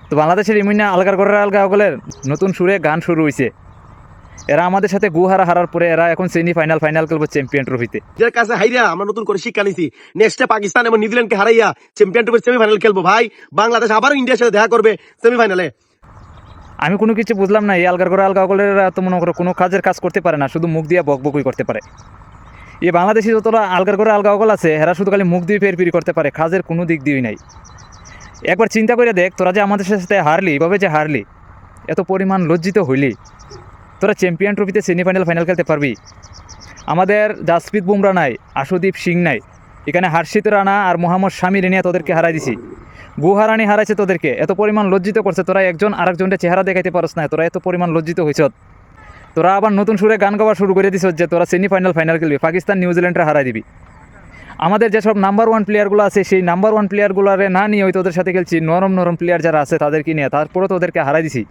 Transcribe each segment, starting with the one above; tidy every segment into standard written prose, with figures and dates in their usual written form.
তো বাংলাদেশের ইমুন্না আলগার করে আলগা হগলের নতুন সুরে গান শুরু হয়েছে। এরা আমাদের সাথে হারার পরে এরা এখন সেমিফাইনাল ফাইনাল খেলবো চ্যাম্পিয়ন ট্রফিতে। যার কাছে হাইরা আমরা নতুন করে শিক্ষা নিছি, নেক্সটে পাকিস্তান এবং নিউজিল্যান্ডকে হারাইয়া চ্যাম্পিয়ন ট্রফির সেমিফাইনাল খেলবো ভাই। বাংলাদেশ আবারও ইন্ডিয়ার সাথে দেখা করবে সেমিফাইনালে। আমি কোনো কিছু বুঝলাম না, এই আলগার করে আলগা হগলের তো মনে করো কোনো কাজের কাজ করতে পারে না, শুধু মুখ দিয়ে বকবকুই করতে পারে। এই বাংলাদেশি যতটা আলগার করে আলগা হগল আছে এরা শুধু খালি মুখ দিয়ে ফেরফিরি করতে পারে, কাজের কোনো দিক দিয়েই নাই। একবার চিন্তা করে দেখ, তোরা যে আমাদের সাথে হারলি, এভাবে যে হারলি, এত পরিমাণ লজ্জিত হইলি, তোরা চ্যাম্পিয়ন ট্রফিতে সেমিফাইনাল ফাইনাল খেলতে পারবি? আমাদের জাসপ্রীত বুমরা নাই, আশুদীপ সিং নাই, এখানে হার্ষিত রানা আর মোহাম্মদ শামির নিয়ে তোদেরকে হারাই দিছি। গুহারানি হারাইছে তোদেরকে, এত পরিমাণ লজ্জিত করছে। তোরা একজন আরেকজনের চেহারা দেখাইতে পারস না, তোরা এত পরিমাণ লজ্জিত হয়েছ। তোরা আবার নতুন সুরে গান গাওয়া শুরু করে দিছ যে তোরা সেমিফাইনাল ফাইনাল খেলবি, পাকিস্তান নিউজিল্যান্ডে হারাই দিবি। আমাদের যেসব নাম্বার ওয়ান প্লেয়ারগুলো আছে সেই নাম্বার ওয়ান প্লেয়ারগুলোরে না নিয়ে ওই তোদের সাথে খেলছি, নরম নরম প্লেয়ার যারা আছে তাদেরকে নিয়ে, তারপরে তোদেরকে হারাই দিছি।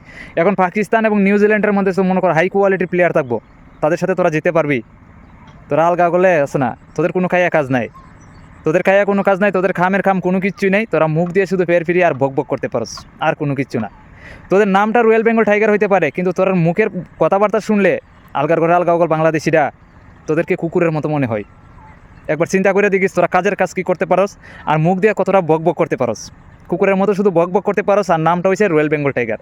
এখন পাকিস্তান এবং নিউজিল্যান্ডের মধ্যে তো মনে কর হাই কোয়ালিটির প্লেয়ার থাকবো, তাদের সাথে তোরা যেতে পারবি? তোরা আলগা গলে আছে না, তোদের কোনো খাইয়া কাজ নাই, তোদের খাইয়া কোনো কাজ নাই, তোদের খামের খাম কোনো কিচ্ছুই নেই। তোরা মুখ দিয়ে শুধু ফের ফিরি আর বক বক করতে পারস, আর কোনো কিচ্ছু না। তোদের নামটা রয়্যাল বেঙ্গল টাইগার হইতে পারে, কিন্তু তোর মুখের কথাবার্তা শুনলে আলগার ঘরে আলগা গল বাংলাদেশিরা তোদেরকে কুকুরের মতো মনে হয়। একবার চিন্তা করে দেখিস তোরা কাজের কাজ কী করতে পারস আর মুখ দিয়ে কতটা বক বক করতে পারস। কুকুরের মতো শুধু বক বক করতে পারস, আর নামটা হয়েছে রয়্যাল বেঙ্গল টাইগার।